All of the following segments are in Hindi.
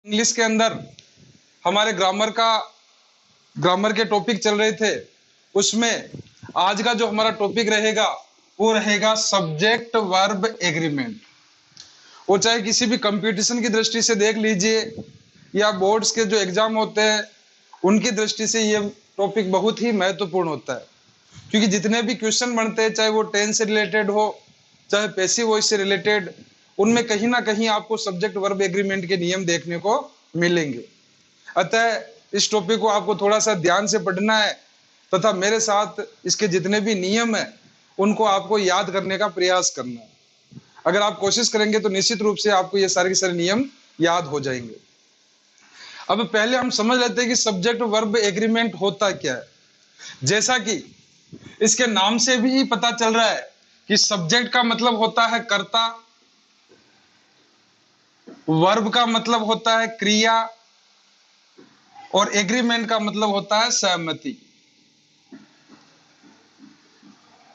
इंग्लिश के अंदर हमारे ग्रामर के टॉपिक चल रहे थे, उसमें आज का जो हमारा टॉपिक रहेगा वो रहेगा सब्जेक्ट वर्ब एग्रीमेंट। वो चाहे किसी भी कंपटीशन की दृष्टि से देख लीजिए या बोर्ड्स के जो एग्जाम होते हैं उनकी दृष्टि से ये टॉपिक बहुत ही महत्वपूर्ण होता है, क्योंकि जितने भी क्वेश्चन बनते हैं चाहे वो टेंस से रिलेटेड हो चाहे पैसिव वॉइस से रिलेटेड, उनमें कहीं ना कहीं आपको सब्जेक्ट वर्ब एग्रीमेंट के नियम देखने को मिलेंगे। अतः इस टॉपिक को आपको थोड़ा सा ध्यान से पढ़ना है तथा मेरे साथ इसके जितने भी नियम है उनको आपको याद करने का प्रयास करना है। अगर आप कोशिश करेंगे तो निश्चित रूप से आपको ये सारे के सारे नियम याद हो जाएंगे। अब पहले हम समझ लेते हैं कि सब्जेक्ट वर्ब एग्रीमेंट होता क्या है। जैसा कि इसके नाम से भी पता चल रहा है कि सब्जेक्ट का मतलब होता है कर्ता, वर्ब का मतलब होता है क्रिया और एग्रीमेंट का मतलब होता है सहमति।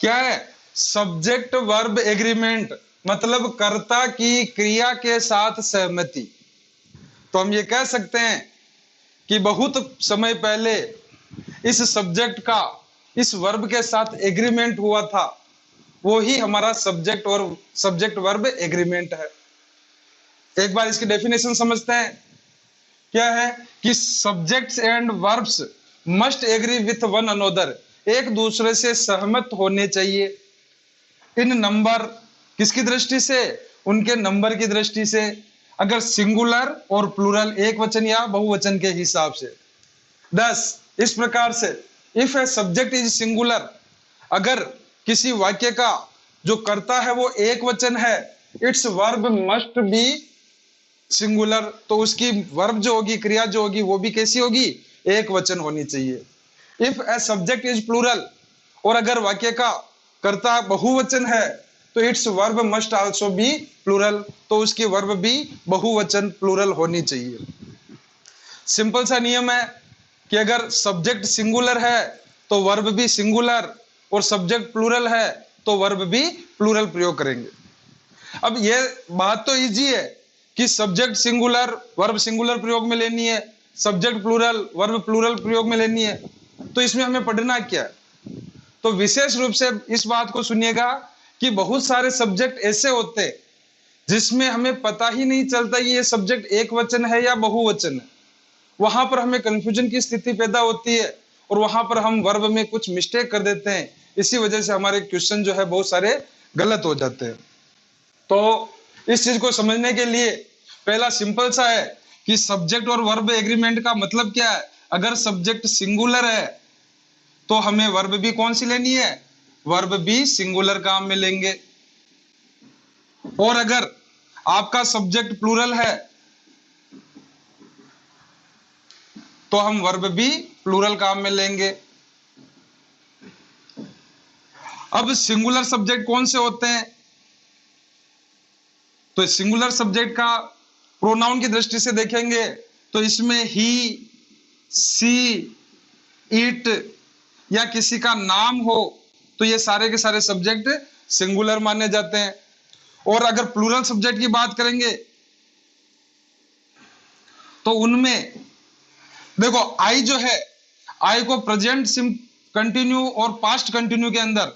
क्या है सब्जेक्ट वर्ब एग्रीमेंट? मतलब कर्ता की क्रिया के साथ सहमति। तो हम ये कह सकते हैं कि बहुत समय पहले इस सब्जेक्ट का इस वर्ब के साथ एग्रीमेंट हुआ था, वो ही हमारा सब्जेक्ट वर्ब एग्रीमेंट है। एक बार इसकी डेफिनेशन समझते हैं। क्या है कि subjects and verbs must agree with one another, एक दूसरे से सहमत होने चाहिए। इन नंबर, किसकी दृष्टि से? उनके नंबर की दृष्टि से। अगर सिंगुलर और प्लूरल, एक वचन या बहुवचन के हिसाब से। 10 इस प्रकार से, if a subject is singular, अगर किसी वाक्य का जो कर्ता है वो एक वचन है, it's verb must be singular, तो उसकी वर्ब जो होगी, क्रिया जो होगी, वो भी कैसी होगी? एक वचन होनी चाहिए। If a subject is plural, और अगर वाक्य का कर्ता बहुवचन है तो its verb must also be plural, तो उसकी वर्ब भी बहुवचन प्लूरल होनी चाहिए। सिंपल सा नियम है कि अगर सब्जेक्ट सिंगुलर है तो वर्ब भी सिंगुलर, और सब्जेक्ट प्लूरल है तो वर्ब भी प्लूरल प्रयोग करेंगे। अब ये बात तो इजी है कि सब्जेक्ट सिंगुलर वर्ब सिंगुलर प्रयोग में लेनी है, सब्जेक्ट प्लूरल वर्ब प्लूरल प्रयोग में लेनी है, तो इसमें हमें पढ़ना क्या है? तो विशेष रूप से इस बात को सुनिएगा कि बहुत सारे सब्जेक्ट ऐसे होते हैं जिसमें हमें पता ही नहीं चलता कि ये सब्जेक्ट एक वचन है या बहुवचन है। वहां पर हमें कंफ्यूजन की स्थिति पैदा होती है और वहां पर हम वर्ब में कुछ मिस्टेक कर देते हैं। इसी वजह से हमारे क्वेश्चन जो है बहुत सारे गलत हो जाते हैं। तो इस चीज को समझने के लिए पहला सिंपल सा है कि सब्जेक्ट और वर्ब एग्रीमेंट का मतलब क्या है। अगर सब्जेक्ट सिंगुलर है तो हमें वर्ब भी कौन सी लेनी है? वर्ब भी सिंगुलर काम में लेंगे। और अगर आपका सब्जेक्ट प्लूरल है तो हम वर्ब भी प्लूरल काम में लेंगे। अब सिंगुलर सब्जेक्ट कौन से होते हैं? तो सिंगुलर सब्जेक्ट का प्रोनाउन की दृष्टि से देखेंगे तो इसमें ही, सी, इट या किसी का नाम हो तो ये सारे के सारे सब्जेक्ट सिंगुलर माने जाते हैं। और अगर प्लूरल सब्जेक्ट की बात करेंगे तो उनमें देखो आई जो है, आई को प्रेजेंट कंटिन्यू और पास्ट कंटिन्यू के अंदर,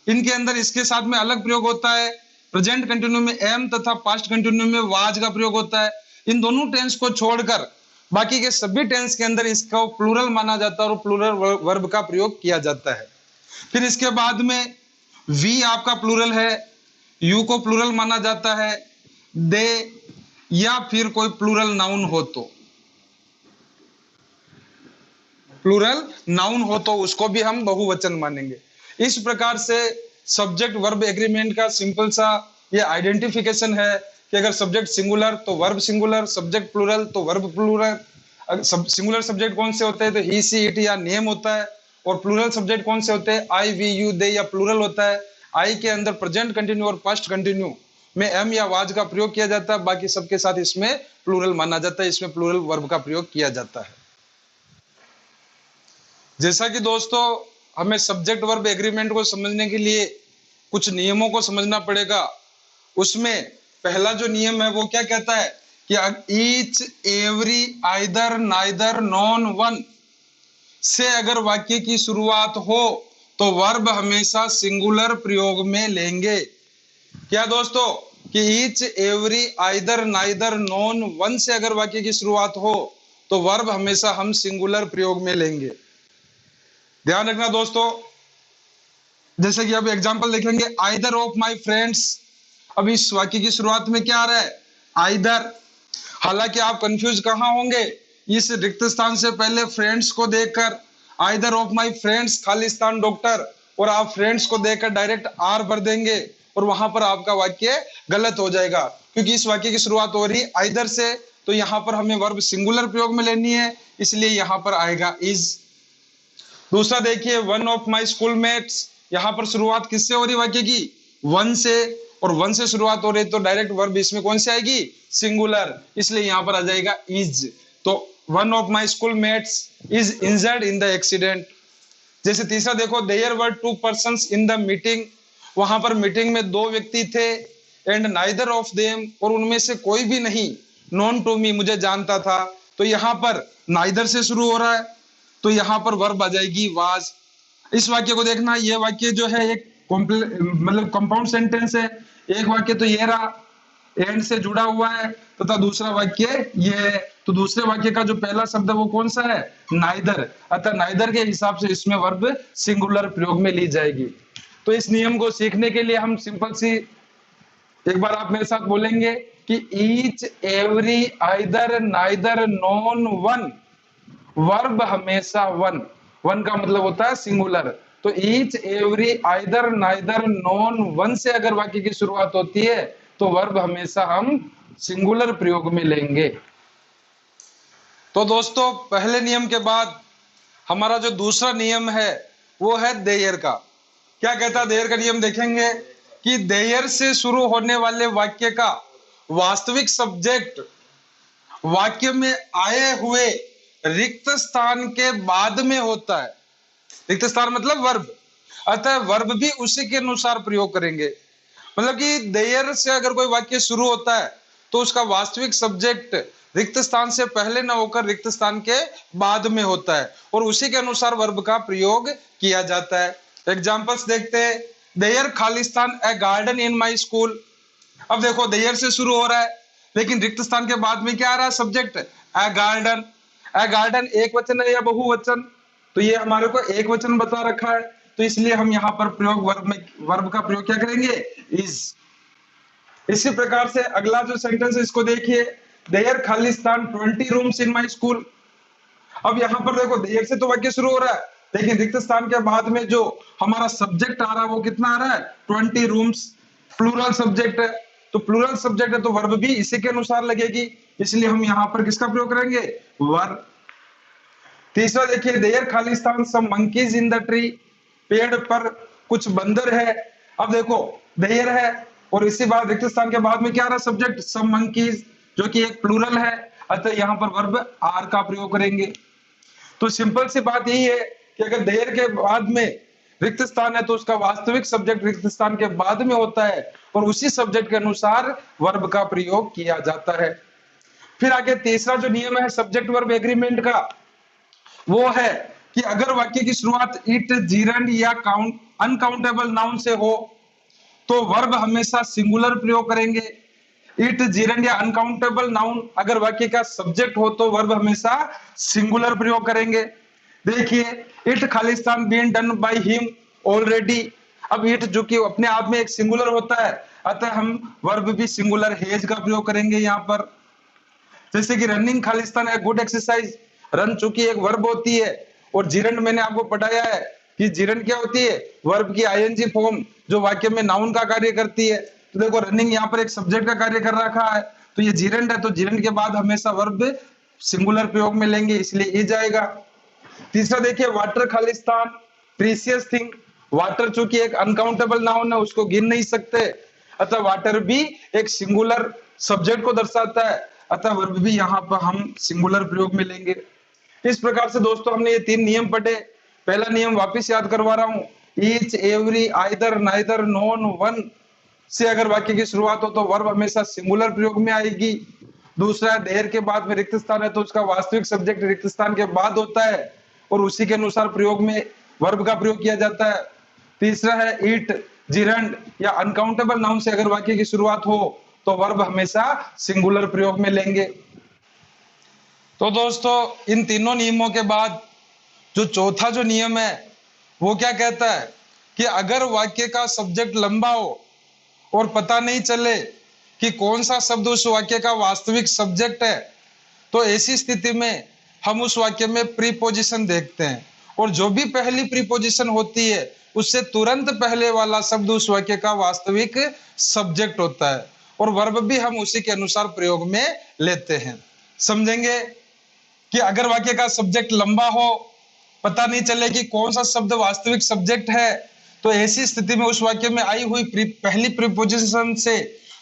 इनके अंदर इसके साथ में अलग प्रयोग होता है। प्रेजेंट कंटिन्यू में एम तथा पास्ट कंटिन्यू में वाज का प्रयोग होता है। इन दोनों टेंस को छोड़कर बाकी के सभी टेंस के अंदर इसको प्लूरल माना जाता है और प्लूरल वर्ब का प्रयोग किया जाता है। फिर इसके बाद में वी आपका प्लूरल है, यू को प्लूरल माना जाता है, दे या फिर कोई प्लूरल नाउन हो तो, प्लूरल नाउन हो तो उसको भी हम बहुवचन मानेंगे। इस प्रकार से सब्जेक्ट वर्ब एग्रीमेंट का सिंपल सा ये आइडेंटिफिकेशन है कि अगर सब्जेक्ट सिंगुलर तो वर्ब सिंगुलर, सब्जेक्ट प्लूरल तो वर्ब प्लूरल। सिंगुलर सब्जेक्ट कौन से होते हैं? तो ही, सी, इट या नेम होता है। और प्लूरल सब्जेक्ट कौन से होते हैं? आई, वी, यू, दे या प्लूरल होता है। आई के अंदर प्रेजेंट कंटिन्यू और पास्ट कंटिन्यू में एम या वाज का प्रयोग किया जाता है, बाकी सबके साथ इसमें प्लूरल माना जाता है, इसमें प्लूरल वर्ब का प्रयोग किया जाता है। जैसा कि दोस्तों हमें सब्जेक्ट वर्ब एग्रीमेंट को समझने के लिए कुछ नियमों को समझना पड़ेगा। उसमें पहला जो नियम है वो क्या कहता है कि each every either neither non one से अगर वाक्य की शुरुआत हो तो वर्ब हमेशा सिंगुलर प्रयोग में लेंगे। क्या दोस्तों कि each every either neither non one से अगर वाक्य की शुरुआत हो तो वर्ब हमेशा हम सिंगुलर प्रयोग में लेंगे। ध्यान रखना दोस्तों, जैसे कि अब एग्जांपल देखेंगे, आइदर ऑफ माय फ्रेंड्स। अब इस वाक्य की शुरुआत में क्या आ रहा है? आइदर। हालांकि आप कंफ्यूज कहां होंगे, इस रिक्त स्थान से पहले फ्रेंड्स को देखकर आइदर ऑफ माय फ्रेंड्स खाली स्थान डॉक्टर, और आप फ्रेंड्स को देखकर डायरेक्ट आर भर देंगे और वहां पर आपका वाक्य गलत हो जाएगा, क्योंकि इस वाक्य की शुरुआत हो रही आइदर से, तो यहां पर हमें वर्ब सिंगुलर प्रयोग में लेनी है, इसलिए यहां पर आएगा इज। दूसरा देखिए, वन ऑफ माय स्कूलमेट्स। यहां पर शुरुआत किससे हो रही वाक्य की? वन से, और वन से शुरुआत हो रही तो डायरेक्ट वर्ब इसमें कौन सी आएगी? सिंगुलर, इसलिए यहां पर आ जाएगा इज। तो one of my schoolmates is injured in the accident. जैसे तीसरा देखो, there were two persons in the meeting. वहां पर मीटिंग में दो व्यक्ति थे, एंड नाइदर ऑफ देम, और उनमें से कोई भी नहीं, नोन टू मी, मुझे जानता था। तो यहां पर नाइदर से शुरू हो रहा है, तो यहां पर वर्ब आ जाएगी वाज। इस वाक्य को देखना, ये वाक्य जो है एक मतलब कंपाउंड सेंटेंस है। एक वाक्य तो ये रहा, एंड से जुड़ा हुआ है, तथा दूसरा वाक्य ये है। तो दूसरे वाक्य का जो पहला शब्द है वो कौन सा है? नाइदर। अतः नाइदर के हिसाब से इसमें वर्ब सिंगुलर प्रयोग में ली जाएगी। तो इस नियम को सीखने के लिए हम सिंपल सी, एक बार आप मेरे साथ बोलेंगे कि each every either neither non one, verb हमेशा वन, वन का मतलब होता है सिंगुलर। तो each every either neither non one से अगर वाक्य की शुरुआत होती है तो वर्ब हमेशा हम सिंगुलर प्रयोग में लेंगे। तो दोस्तों, पहले नियम के बाद हमारा जो दूसरा नियम है वो है देयर का। क्या कहता है देयर का नियम? देखेंगे कि देयर से शुरू होने वाले वाक्य का वास्तविक सब्जेक्ट वाक्य में आए हुए रिक्त स्थान के बाद में होता है। रिक्त स्थान मतलब वर्ब, अतः वर्ब भी उसी के अनुसार प्रयोग करेंगे। मतलब कि देयर से अगर कोई वाक्य शुरू होता है तो उसका वास्तविक सब्जेक्ट रिक्त स्थान से पहले न होकर रिक्त स्थान के बाद में होता है, और उसी के अनुसार वर्ब का प्रयोग किया जाता है। एग्जांपल्स देखते हैं, देयर खालिस्तान a garden in my school. अब देखो, देयर से शुरू हो रहा है, लेकिन रिक्त स्थान के बाद में क्या आ रहा है? सब्जेक्ट ए गार्डन। ए गार्डन एक वचन है या बहुवचन? तो ये हमारे को एक वचन बता रखा है, तो इसलिए हम यहाँ पर प्रयोग वर्ब का प्रयोग क्या करेंगे? इज। इसी प्रकार से अगला जो सेंटेंस है इसको देखिए, देयर खालिस्तान 20 रूम्स इन माय स्कूल। अब यहाँ पर देखो, देयर से तो वाक्य शुरू हो रहा है, लेकिन रिक्त स्थान के बाद में जो हमारा सब्जेक्ट आ रहा है वो कितना आ रहा है? 20 रूम्स। प्लूरल सब्जेक्ट है, तो प्लूरल सब्जेक्ट है तो वर्ब भी इसी के अनुसार लगेगी, इसलिए हम यहाँ पर किसका प्रयोग करेंगे? वर्ब। तीसरा देखिए, देयर खालिस्तान some monkeys in the tree. पेड़ पर कुछ बंदर है। अब देखो, देयर है और इसी बात रिक्त स्थान के बाद में क्या आ रहा है? सब्जेक्ट सम मंकीज, जो कि एक प्लूरल है, अतः यहाँ पर वर्ब आर का प्रयोग करेंगे। तो सिंपल सी बात यही है कि अगर देयर के बाद में रिक्त स्थान है तो उसका वास्तविक सब्जेक्ट रिक्त स्थान के बाद में होता है, और उसी सब्जेक्ट के अनुसार वर्ब का प्रयोग किया जाता है। फिर आगे तीसरा जो नियम है सब्जेक्ट वर्ब एग्रीमेंट का, वो है कि अगर वाक्य की शुरुआत इट, जीरंड या काउंट अनकाउंटेबल नाउन से हो तो वर्ब हमेशा सिंगुलर प्रयोग करेंगे। इट, जीरंड या अनकाउंटेबल नाउन अगर वाक्य का सब्जेक्ट हो तो वर्ब हमेशा सिंगुलर प्रयोग करेंगे। देखिए, इट खालिस्तान been done by him already. अब इट जो कि अपने आप में एक सिंगुलर होता है, अतः हम वर्ब भी सिंगुलर हेज का प्रयोग करेंगे यहाँ पर। जैसे कि रनिंग खालिस्तान है गुड एक्सरसाइज। रन चूंकि एक वर्ब होती है, और जीरंड मैंने आपको पढ़ाया है कि जीरंड क्या होती है? वर्ब की आईएनजी फॉर्म जो वाक्य में नाउन का कार्य करती है। तो देखो, रनिंग यहाँ पर एक सब्जेक्ट का कार्य कर रखा है, तो ये जीरंड है, तो जीरंड के बाद हमेशा वर्ब सिंगुलर प्रयोग में लेंगे, इसलिए ये जाएगा। तीसरा देखिए, water Khalistan precious thing. Water चूंकि एक अनकाउंटेबल नाउन है, उसको गिन नहीं सकते, अतः वाटर भी एक सिंगुलर सब्जेक्ट को दर्शाता है, अतः वर्ब भी यहाँ पर हम सिंगुलर प्रयोग में लेंगे। इस प्रकार से दोस्तों हमने ये 3 नियम पढ़े। पहला नियम वापस याद करवा रहा हूं, each, every, either, neither, non, one से अगर वाक्य की शुरुआत हो तो वर्ब हमेशा सिंगुलर प्रयोग में आएगी। दूसरा है देर के बाद में रिक्त स्थान है तो उसका वास्तविक सब्जेक्ट रिक्त स्थान के बाद होता है और उसी के अनुसार प्रयोग में वर्ब का प्रयोग किया जाता है। तीसरा है ईट, जिरंड या अनकाउंटेबल नाउन से अगर वाक्य की शुरुआत हो तो वर्ब हमेशा सिंगुलर प्रयोग में लेंगे। तो दोस्तों इन तीनों नियमों के बाद जो चौथा जो नियम है वो क्या कहता है कि अगर वाक्य का सब्जेक्ट लंबा हो और पता नहीं चले कि कौन सा शब्द उस वाक्य का वास्तविक सब्जेक्ट है तो ऐसी स्थिति में हम उस वाक्य में प्रीपोजिशन देखते हैं और जो भी पहली प्रीपोजिशन होती है उससे तुरंत पहले वाला शब्द उस वाक्य का वास्तविक सब्जेक्ट होता है और वर्ब भी हम उसी के अनुसार प्रयोग में लेते हैं। समझेंगे कि अगर वाक्य का सब्जेक्ट लंबा हो, पता नहीं चले कि कौन सा शब्द वास्तविक सब्जेक्ट है तो ऐसी स्थिति में उस वाक्य में आई हुई पहली प्रीपोजिशन से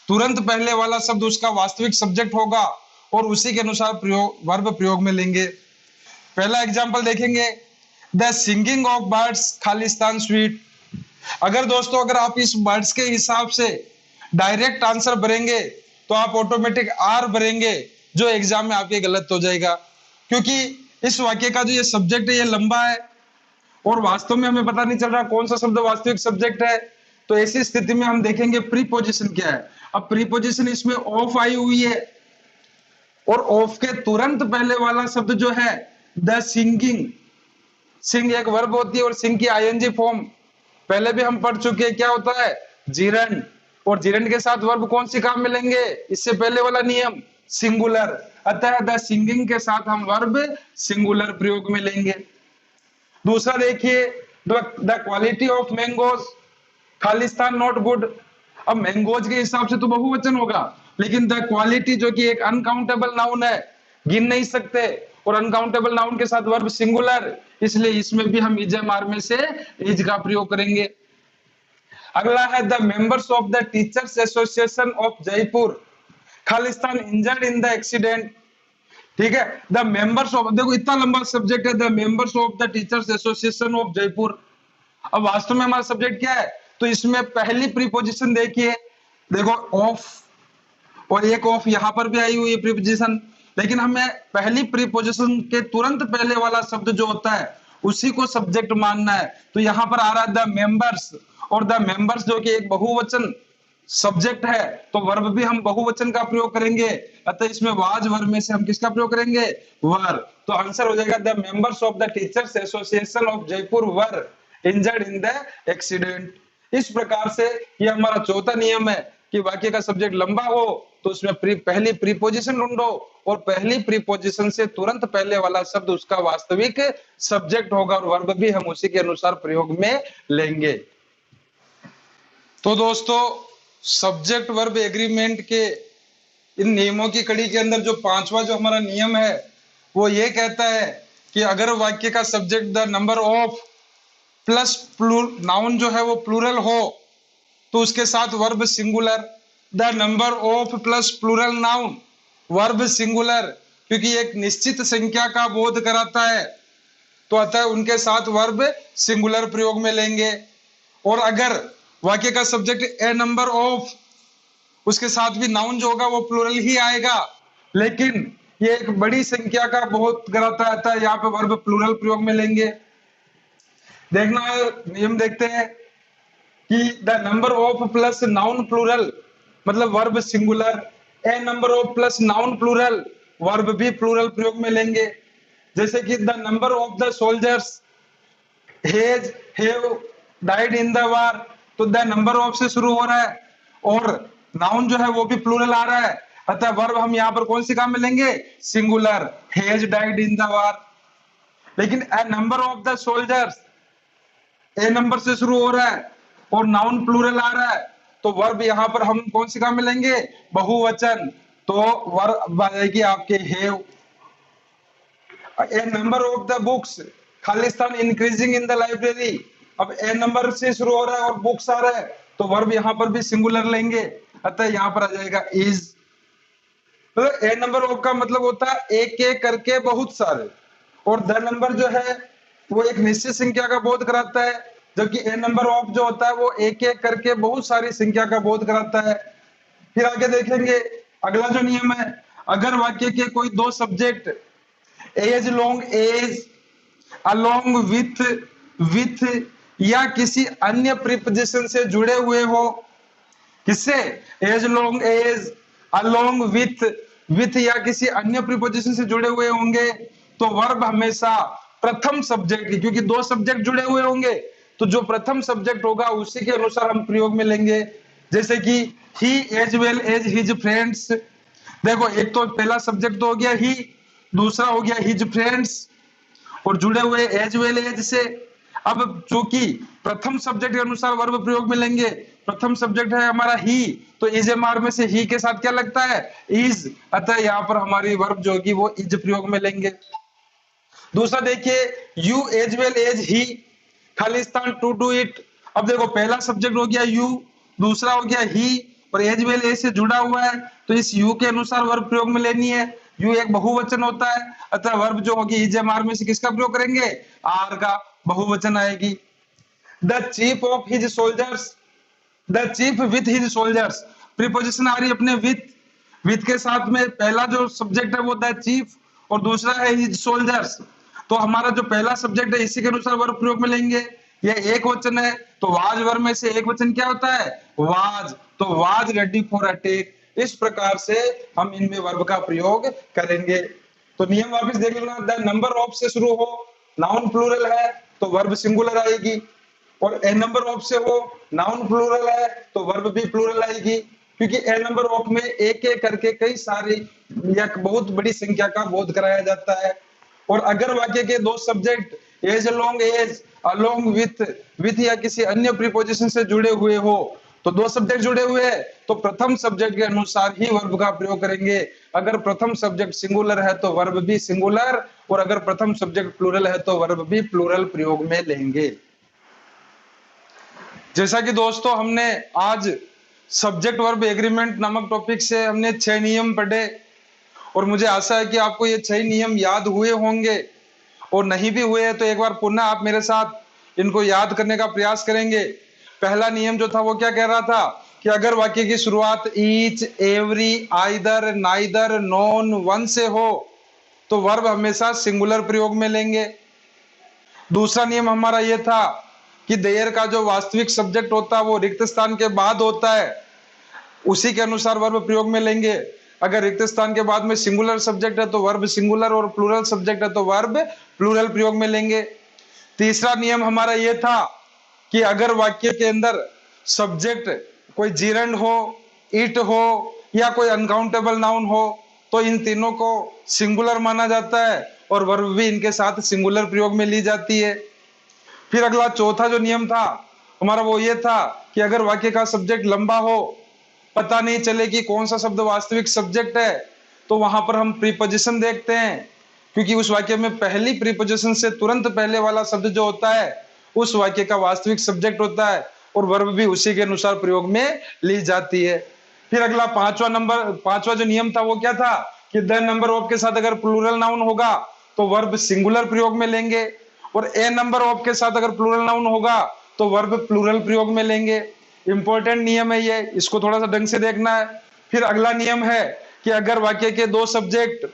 तुरंत पहले वाला शब्द उसका वास्तविक सब्जेक्ट होगा और उसी के अनुसार वर्ब प्रयोग में लेंगे। पहला एग्जांपल देखेंगे, the singing of birds Khalistan sweet. अगर दोस्तों अगर आप इस बर्ड्स के हिसाब से डायरेक्ट आंसर भरेंगे तो आप ऑटोमेटिक आर भरेंगे जो एग्जाम में आपके गलत हो जाएगा, क्योंकि इस वाक्य का जो ये सब्जेक्ट है ये लंबा है और वास्तव में हमें पता नहीं चल रहा कौन सा शब्द वास्तविक सब्जेक्ट है। तो ऐसी स्थिति में हम देखेंगे प्रीपोजिशन क्या है। अब प्रीपोजिशन इसमें ऑफ आई हुई है और ऑफ के तुरंत पहले वाला शब्द जो है द सिंगिंग, सिंग एक वर्ब होती है और सिंग की आईएनजी फॉर्म पहले भी हम पढ़ चुके हैं क्या होता है जिरंड, और जिरंड के साथ वर्ब कौन सी काम में लेंगे, इससे पहले वाला नियम सिंगुलर, अतः द सिंगिंग के साथ हम वर्ब सिंगुलर प्रयोग में लेंगे। दूसरा देखिए, the quality of mangoes Khalistan not good. अब मैंगोज के हिसाब से तो बहुवचन होगा लेकिन द क्वालिटी जो कि एक अनकाउंटेबल नाउन है, गिन नहीं सकते, और अनकाउंटेबल नाउन के साथ वर्ब सिंगुलर, इसलिए इसमें भी हम इज एम आर में से इज का प्रयोग करेंगे। अगला है the members of the teachers association of Jaipur Khalistan injured in the accident. ठीक है, द मेंबर्स ऑफ, देखो इतना लंबा सब्जेक्ट है, the members of the teachers association of Jaipur. अब वास्तव में हमारा सब्जेक्ट क्या है, तो इसमें पहली प्रीपोजिशन देखिए, देखो ऑफ, और एक ऑफ यहां पर भी आई हुई है प्रीपोजिशन, लेकिन हमें पहली प्रीपोजिशन के तुरंत पहले वाला शब्द जो होता है उसी को सब्जेक्ट मानना है। तो यहां पर आ रहा है द मेंबर्स, और द मेंबर्स जो कि एक बहुवचन सब्जेक्ट है तो वर्ब भी हम बहुवचन का प्रयोग करेंगे, अतः इसमें वाज वर्ब में से हम किसका प्रयोग करेंगे, वर। तो आंसर हो जाएगा the members of the teachers association of Jaipur were injured in the accident. इस प्रकार से ये हमारा चौथा नियम है कि वाक्य का सब्जेक्ट लंबा हो तो उसमें पहली प्रीपोजिशन ढूंढो और पहली प्रीपोजिशन से तुरंत पहले वाला शब्द उसका वास्तविक सब्जेक्ट होगा और वर्ब भी हम उसी के अनुसार प्रयोग में लेंगे। तो दोस्तों सब्जेक्ट वर्ब एग्रीमेंट के इन नियमों की कड़ी के अंदर जो पांचवा जो हमारा नियम है वो ये कहता है कि अगर वाक्य का subject the number of plus noun जो है वो प्लूरल हो तो उसके साथ verb singular, the number of plus plural noun verb singular, क्योंकि एक निश्चित संख्या का बोध कराता है तो अतः उनके साथ वर्ब सिंगुलर प्रयोग में लेंगे। और अगर वाक्य का सब्जेक्ट ए नंबर ऑफ, उसके साथ भी नाउन जो होगा वो प्लूरल ही आएगा, लेकिन ये एक बड़ी संख्या का बोध कराता है, यहाँ पे वर्ब प्लूरल प्रयोग में लेंगे। देखना नियम देखते हैं कि the number of plus noun plural मतलब verb singular, a number of plus noun plural verb भी प्लूरल प्रयोग में लेंगे। जैसे कि the number of the soldiers have died in the war, तो द नंबर ऑफ से शुरू हो रहा है और नाउन जो है वो भी प्लूरल आ रहा है, अतः वर्ब हम यहाँ पर कौन सी काम में लेंगे, singular, has died in the war. लेकिन a number of the soldiers, a number से शुरू हो रहा है और नाउन प्लूरल आ रहा है तो वर्ब यहाँ पर हम कौन सी काम में लेंगे, बहुवचन, तो वर्ब आएगी आपके have. A number of the books Khalistan increasing in the library, अब ए नंबर से शुरू हो रहा है और बुक्स आ रहा है तो वर्ब यहाँ पर भी सिंगुलर लेंगे, अतः यहाँ पर आ जाएगा इज। तो ए नंबर ऑफ का मतलब होता है एक एक करके बहुत सारे, और द नंबर जो है वो एक निश्चित संख्या का बोध कराता है, जबकि ए नंबर ऑफ जो होता है वो एक एक करके बहुत सारी संख्या का बोध कराता है। फिर आगे देखेंगे अगला जो नियम है, अगर वाक्य के कोई दो subject as long as, along with या किसी अन्य प्रीपोजिशन से जुड़े हुए हो, किससे? As long as, along with या किसी अन्य प्रीपोजिशन से जुड़े हुए होंगे तो वर्ब हमेशा प्रथम सब्जेक्ट, क्योंकि दो सब्जेक्ट जुड़े हुए होंगे तो जो प्रथम सब्जेक्ट होगा उसी के अनुसार हम प्रयोग में लेंगे। जैसे कि he as well as his friends, देखो एक तो पहला सब्जेक्ट तो हो गया ही, दूसरा हो गया हिज फ्रेंड्स और जुड़े हुए एज वेल एज से। अब चूंकि प्रथम सब्जेक्ट के अनुसार वर्ब प्रयोग में लेंगे, प्रथम सब्जेक्ट है हमारा ही, तो इज एम आर में से ही के साथ क्या लगता है? इज, अतः यहाँ पर हमारी वर्ब जो होगी वो इज प्रयोग में लेंगे। दूसरा देखिए, you as well as he, खालिस्तान टू डू इट। अब देखो पहला सब्जेक्ट हो गया यू, दूसरा हो गया ही और एज वेल एज से जुड़ा हुआ है, तो इस यू के अनुसार वर्ब प्रयोग में लेनी है। यू एक बहुवचन होता है, अतः वर्ब जो होगी इज एम आर में से किसका प्रयोग करेंगे? आर का, बहुवचन आएगी। The chief of his soldiers, the chief with his soldiers, preposition आ रही है अपने विथ के साथ में। पहला जो सब्जेक्ट है वो द चीफ और दूसरा है हिज सोल्जर्स, तो हमारा जो पहला सब्जेक्ट है इसी के अनुसार वर्ब प्रयोग में लेंगे। ये एक वचन है तो वाज वर्ब में से एक वचन क्या होता है? वाज, तो वाज रेडी फॉर अटैक। इस प्रकार से हम इनमें वर्ब का प्रयोग करेंगे। तो नियम वापस देख लेना, द नंबर ऑफ से शुरू हो, नाउन प्लूरल है तो वर्ब सिंगुलर आएगी, और ए नंबर ऑफ से हो, नाउन प्लूरल है तो वर्ब भी प्लूरल आएगी, क्योंकि ए नंबर ऑफ में एक एक करके कई सारी या बहुत बड़ी संख्या का बोध कराया जाता है। और अगर वाक्य के दो subject as long as, along with या किसी अन्य प्रीपोजिशन से जुड़े हुए हो, तो दो सब्जेक्ट जुड़े हुए हैं तो प्रथम सब्जेक्ट के अनुसार ही वर्ब का प्रयोग करेंगे। अगर प्रथम सब्जेक्ट सिंगुलर है तो वर्ब भी सिंगुलर, और अगर प्रथम सब्जेक्ट प्लूरल है तो वर्ब भी प्लूरल प्रयोग में लेंगे। जैसा कि दोस्तों हमने आज सब्जेक्ट वर्ब एग्रीमेंट नामक टॉपिक से हमने 6 नियम पढ़े, और मुझे आशा है कि आपको ये 6 नियम याद हुए होंगे, और नहीं भी हुए हैं तो एक बार पुनः आप मेरे साथ इनको याद करने का प्रयास करेंगे। पहला नियम जो था वो क्या कह रहा था कि अगर वाक्य की शुरुआत each, every, either, neither, non, one से हो तो वर्ब हमेशा सिंगुलर प्रयोग में लेंगे। दूसरा नियम हमारा ये था कि देयर का जो वास्तविक सब्जेक्ट होता है वो रिक्त स्थान के बाद होता है, उसी के अनुसार वर्ब प्रयोग में लेंगे। अगर रिक्त स्थान के बाद में सिंगुलर सब्जेक्ट है तो वर्ब सिंगुलर, और प्लूरल सब्जेक्ट है तो वर्ब प्लूरल प्रयोग में लेंगे। तीसरा नियम हमारा यह था कि अगर वाक्य के अंदर सब्जेक्ट कोई जीरंड हो, इट हो या कोई अनकाउंटेबल नाउन हो तो इन तीनों को सिंगुलर माना जाता है और वर्ब भी इनके साथ सिंगुलर प्रयोग में ली जाती है। फिर अगला चौथा जो नियम था हमारा वो ये था कि अगर वाक्य का सब्जेक्ट लंबा हो, पता नहीं चले कि कौन सा शब्द वास्तविक सब्जेक्ट है, तो वहां पर हम प्रीपोजिशन देखते हैं, क्योंकि उस वाक्य में पहली प्रीपोजिशन से तुरंत पहले वाला शब्द जो होता है उस वाक्य का वास्तविक सब्जेक्ट होता है, और वर्ब भी उसी के अनुसार प्रयोग में ली जाती है। फिर अगला पांचवा जो नियम था वो क्या था कि द नंबर ऑफ के साथ अगर प्लूरल नाउन होगा तो वर्ब सिंगुलर प्रयोग में लेंगे, और ए नंबर ऑफ के साथ अगर प्लूरल नाउन होगा तो वर्ब प्लूरल प्रयोग में लेंगे। इंपॉर्टेंट नियम है ये, इसको थोड़ा सा ढंग से देखना है। फिर अगला नियम है कि अगर वाक्य के दो सब्जेक्ट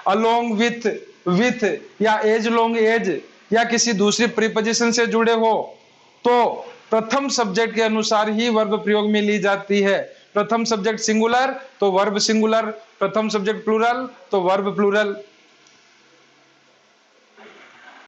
अलोंग विथ या एज लॉन्ग एज या किसी दूसरी प्रीपोजिशन से जुड़े हो तो प्रथम सब्जेक्ट के अनुसार ही वर्ब प्रयोग में ली जाती है। प्रथम सब्जेक्ट सिंगुलर तो वर्ब सिंगुलर, प्रथम सब्जेक्ट प्लूरल तो वर्ब प्लूरल।